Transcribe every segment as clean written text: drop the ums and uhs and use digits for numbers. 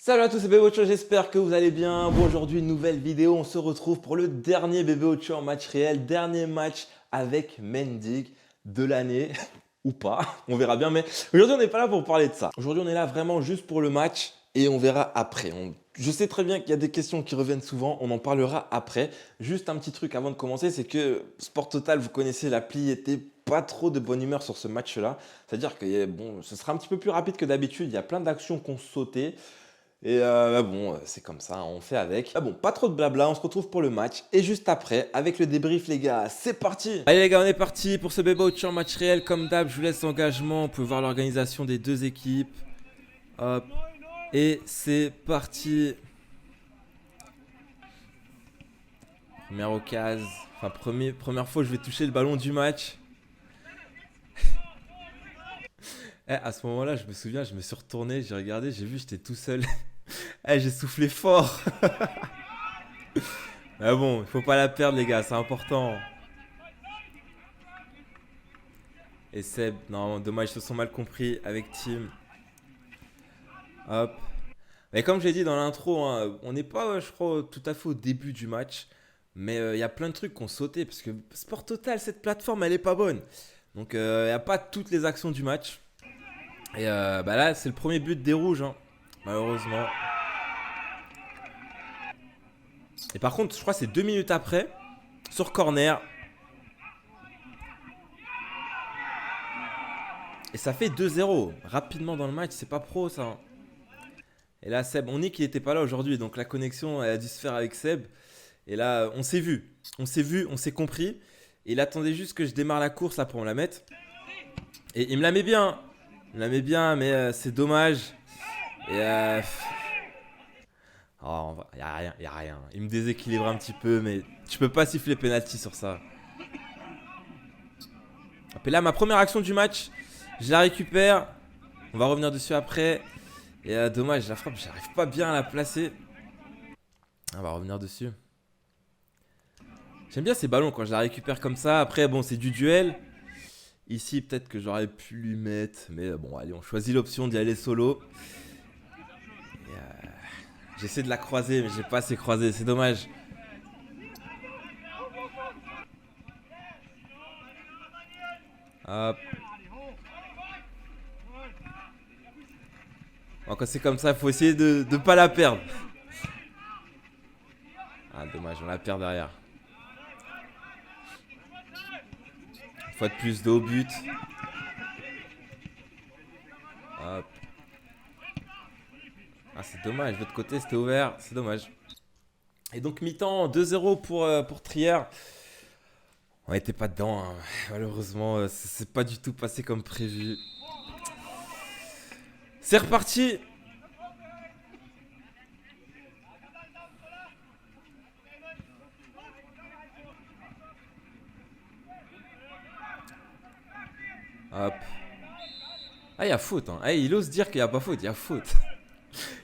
Salut à tous, c'est Bébé Ocho, j'espère que vous allez bien. Bon, aujourd'hui, une nouvelle vidéo. On se retrouve pour le dernier Bébé Ocho en match réel. Dernier match avec Mendig de l'année. Ou pas, on verra bien. Mais aujourd'hui, on n'est pas là pour parler de ça. Aujourd'hui, on est là vraiment juste pour le match et on verra après. Je sais très bien qu'il y a des questions qui reviennent souvent. On en parlera après. Juste un petit truc avant de commencer, c'est que Sport Total, vous connaissez, l'appli était pas trop de bonne humeur sur ce match-là. C'est-à-dire que bon, ce sera un petit peu plus rapide que d'habitude. Il y a plein d'actions qu'on sautait. Et bon, c'est comme ça, on fait avec. Ah bon, pas trop de blabla, on se retrouve pour le match. Et juste après, avec le débrief, les gars, c'est parti. Allez les gars, on est parti pour ce Bébé Ocho en match réel. Comme d'hab, je vous laisse l'engagement. On peut voir l'organisation des deux équipes. Hop. Et c'est parti. Première occasion. Enfin, première fois, je vais toucher le ballon du match. À ce moment-là, je me souviens, je me suis retourné, j'ai regardé, j'ai vu, j'étais tout seul. J'ai soufflé fort. Mais bon, il faut pas la perdre, les gars, c'est important. Et Seb, non, dommage, ils se sont mal compris avec Tim. Hop. Mais comme j'ai dit dans l'intro, hein, on n'est pas, je crois, tout à fait au début du match. Mais il y a plein de trucs qu'on sautait parce que Sport Total, cette plateforme, elle est pas bonne. Donc il n'y a pas toutes les actions du match. Et bah là, c'est le premier but des rouges, hein, malheureusement. Et par contre, je crois que c'est 2 minutes après, sur corner. Et ça fait 2-0. Rapidement dans le match, c'est pas pro ça. Et là, Seb, on dit qu'il n'était pas là aujourd'hui. Donc la connexion, elle a dû se faire avec Seb. Et là, on s'est vu. On s'est compris. Et il attendait juste que je démarre la course là pour me la mettre. Et il me la met bien. Il me la met bien, mais c'est dommage. Et oh, y a rien, y a rien. Il me déséquilibre un petit peu, mais tu peux pas siffler penalty sur ça. Et là, ma première action du match, je la récupère. On va revenir dessus après. Et dommage, la frappe, j'arrive pas bien à la placer. On va revenir dessus. J'aime bien ces ballons quand je la récupère comme ça. Après, bon, c'est du duel. Ici, peut-être que j'aurais pu lui mettre. Mais bon, allez, on choisit l'option d'y aller solo. J'essaie de la croiser, mais j'ai pas assez croisé. C'est dommage. Hop. Bon, quand c'est comme ça, il faut essayer de ne pas la perdre. Ah, dommage, on la perd derrière. Une fois de plus de haut but. Hop. Ah, c'est dommage, de l'autre côté c'était ouvert, c'est dommage. Et donc mi-temps 2-0 pour Trier. On n'était pas dedans, hein. Malheureusement, c'est pas du tout passé comme prévu. C'est reparti. Hop. Ah, il y a faute, hein. Il ose dire qu'il n'y a pas faute, il y a faute.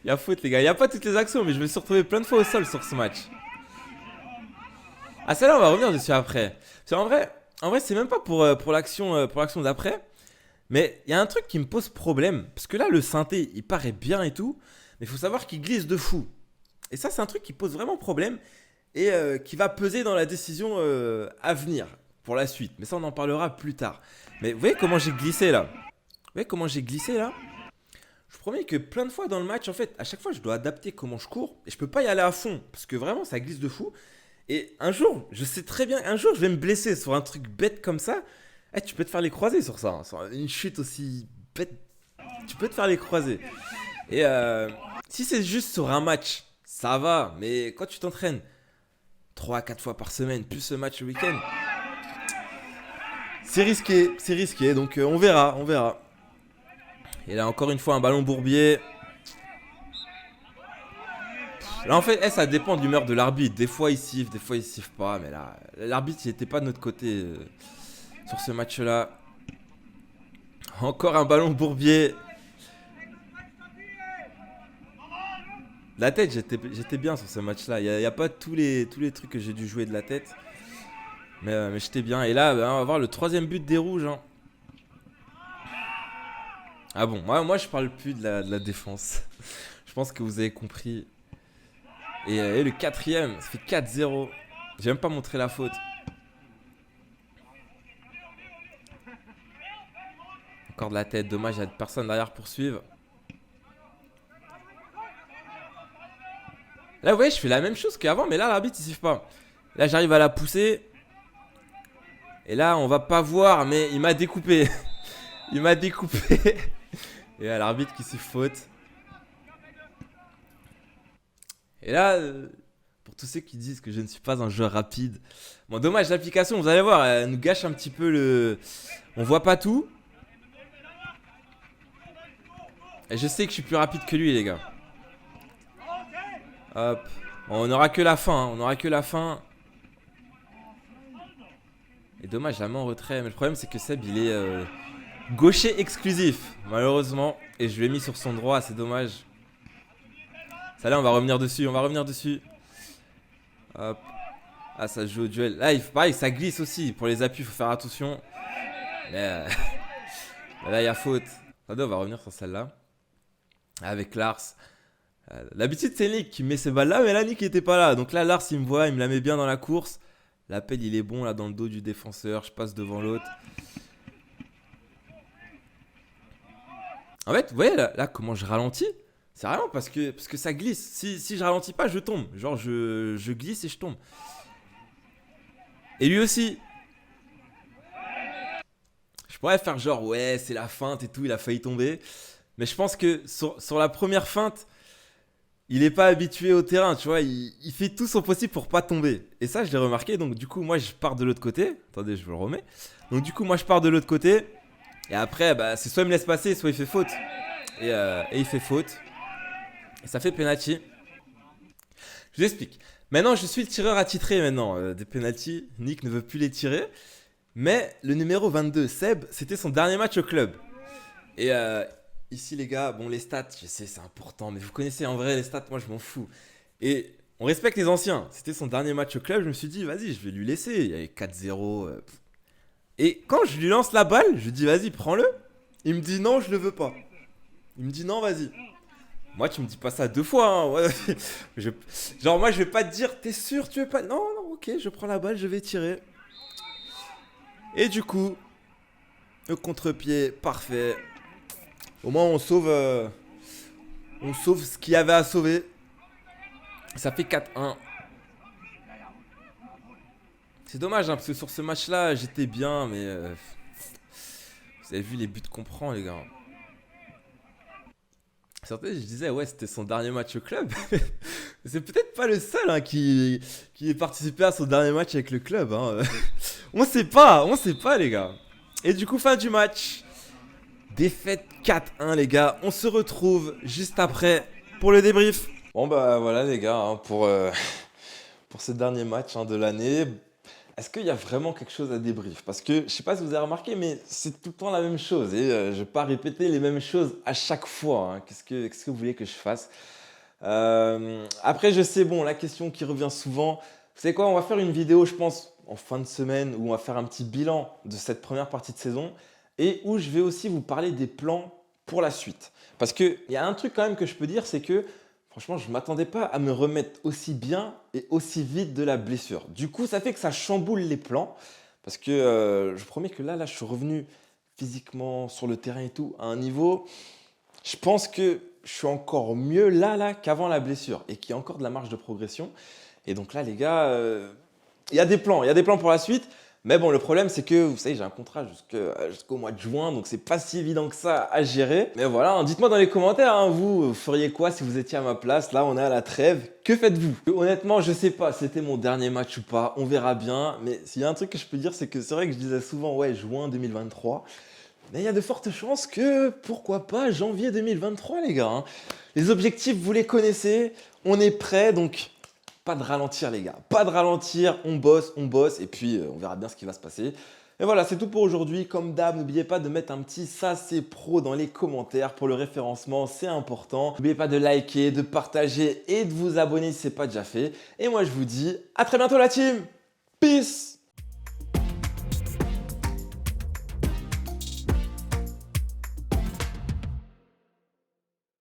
Il y a faute, les gars. Il n'y a pas toutes les actions, mais je me suis retrouvé plein de fois au sol sur ce match. Ah, celle-là, on va revenir dessus après. Parce en vrai c'est même pas pour l'action d'après. Mais il y a un truc qui me pose problème. Parce que là, le synthé, il paraît bien et tout. Mais il faut savoir qu'il glisse de fou. Et ça, c'est un truc qui pose vraiment problème. Et qui va peser dans la décision à venir. Pour la suite. Mais ça, on en parlera plus tard. Mais vous voyez comment j'ai glissé là? Vous voyez comment j'ai glissé là? Je vous promets que plein de fois dans le match, en fait, à chaque fois, je dois adapter comment je cours. Et je peux pas y aller à fond. Parce que vraiment, ça glisse de fou. Et un jour, je sais très bien, un jour, je vais me blesser sur un truc bête comme ça. Tu peux te faire les croiser sur ça. Sur une chute aussi bête, tu peux te faire les croiser. Et si c'est juste sur un match, ça va. Mais quand tu t'entraînes 3 à 4 fois par semaine, plus ce match le week-end, c'est risqué. C'est risqué. Donc on verra, on verra. Et là, encore une fois, un ballon bourbier. Là, en fait, ça dépend de l'humeur de l'arbitre. Des fois, il siffle, des fois, il siffle pas. Mais là, l'arbitre, il était pas de notre côté sur ce match-là. Encore un ballon bourbier. La tête, j'étais bien sur ce match-là. Il n'y a pas tous les trucs que j'ai dû jouer de la tête. Mais j'étais bien. Et là, on va voir le troisième but des rouges. Hein. Ah bon, moi je parle plus de la défense. Je pense que vous avez compris. Et le quatrième, ça fait 4-0. J'ai même pas montré la faute. Encore de la tête, dommage, il y a personne derrière pour suivre. Là, vous voyez, je fais la même chose qu'avant, mais là, l'arbitre, il siffle pas. Là, j'arrive à la pousser. Et là, on va pas voir, mais il m'a découpé. Il m'a découpé. Et là, l'arbitre qui siffle faute. Et là, pour tous ceux qui disent que je ne suis pas un joueur rapide. Bon, dommage, l'application, vous allez voir, elle nous gâche un petit peu le... On voit pas tout. Et je sais que je suis plus rapide que lui, les gars. Hop. Bon, on n'aura que la fin, hein. On n'aura que la fin. Et dommage, la main en retrait. Mais le problème, c'est que Seb, il est gaucher exclusif, malheureusement. Et je l'ai mis sur son droit, c'est dommage. Ça là, on va revenir dessus, on va revenir dessus. Hop. Ah, ça se joue au duel. Là, pareil, ça glisse aussi. Pour les appuis, il faut faire attention. Là, là, il y a faute. Attendez, on va revenir sur celle-là. Avec Lars. D'habitude, c'est Nick qui met ces balles-là, mais là, Nick n'était pas là. Donc là, Lars, il me voit, il me la met bien dans la course. L'appel, il est bon, là, dans le dos du défenseur. Je passe devant l'autre. En fait, vous voyez, là comment je ralentis? C'est vraiment parce que ça glisse. Si je ralentis pas, je tombe. Genre, je glisse et je tombe. Et lui aussi. Je pourrais faire genre, ouais, c'est la feinte et tout, il a failli tomber. Mais je pense que sur la première feinte, il n'est pas habitué au terrain, tu vois. Il fait tout son possible pour pas tomber. Et ça, je l'ai remarqué. Donc, du coup, moi, je pars de l'autre côté. Attendez, je vous le remets. Donc, du coup, moi, je pars de l'autre côté. Et après, bah, c'est soit il me laisse passer, soit il fait faute. Et il fait faute. Et ça fait penalty. Je vous explique. Maintenant, je suis le tireur attitré maintenant des penalties. Nick ne veut plus les tirer. Mais le numéro 22, Seb, c'était son dernier match au club. Et ici, les gars, bon, les stats, je sais, c'est important. Mais vous connaissez en vrai les stats, moi, je m'en fous. Et on respecte les anciens. C'était son dernier match au club. Je me suis dit, vas-y, je vais lui laisser. Il y avait 4-0. Et quand je lui lance la balle, je lui dis, vas-y, prends-le. Il me dit, non, je le veux pas. Il me dit, non, vas-y. Moi, tu me dis pas ça deux fois. Hein. Ouais, genre, moi, je vais pas te dire, t'es sûr, tu veux pas. Non, non, ok, je prends la balle, je vais tirer. Et du coup, le contre-pied, parfait. Au moins, on sauve ce qu'il y avait à sauver. Ça fait 4-1. C'est dommage, hein, parce que sur ce match-là, j'étais bien, mais... vous avez vu les buts qu'on prend, les gars. Certains, je disais, ouais, c'était son dernier match au club. C'est peut-être pas le seul hein, qui ait participé à son dernier match avec le club. Hein. On sait pas, les gars. Et du coup, fin du match. Défaite 4-1, les gars. On se retrouve juste après pour le débrief. Bon, bah voilà, les gars, hein, pour ce dernier match hein, de l'année. Est-ce qu'il y a vraiment quelque chose à débrief? Parce que je sais pas si vous avez remarqué, mais c'est tout le temps la même chose. Et je ne vais pas répéter les mêmes choses à chaque fois. Hein. Qu'est-ce que vous voulez que je fasse? Après, je sais, bon, la question qui revient souvent, vous savez quoi? On va faire une vidéo, je pense, en fin de semaine, où on va faire un petit bilan de cette première partie de saison et où je vais aussi vous parler des plans pour la suite. Parce qu'il y a un truc quand même que je peux dire, c'est que franchement, je ne m'attendais pas à me remettre aussi bien et aussi vite de la blessure. Du coup, ça fait que ça chamboule les plans. Parce que je promets que là, je suis revenu physiquement sur le terrain et tout à un niveau. Je pense que je suis encore mieux là qu'avant la blessure et qu'il y a encore de la marge de progression. Et donc là, les gars, il y a des plans. Il y a des plans pour la suite. Mais bon, le problème, c'est que, vous savez, j'ai un contrat jusqu'au mois de juin, donc c'est pas si évident que ça à gérer. Mais voilà, hein, dites-moi dans les commentaires, hein, vous feriez quoi si vous étiez à ma place? Là, on est à la trêve. Que faites-vous? Honnêtement, je sais pas, c'était mon dernier match ou pas, on verra bien. Mais s'il y a un truc que je peux dire, c'est que c'est vrai que je disais souvent, ouais, juin 2023. Mais il y a de fortes chances que, pourquoi pas, janvier 2023, les gars. Hein. Les objectifs, vous les connaissez, on est prêt, donc... Pas de ralentir les gars, pas de ralentir, on bosse et puis on verra bien ce qui va se passer. Et voilà, c'est tout pour aujourd'hui. Comme d'hab, n'oubliez pas de mettre un petit ça c'est pro dans les commentaires pour le référencement, c'est important. N'oubliez pas de liker, de partager et de vous abonner si ce n'est pas déjà fait. Et moi je vous dis à très bientôt la team. Peace.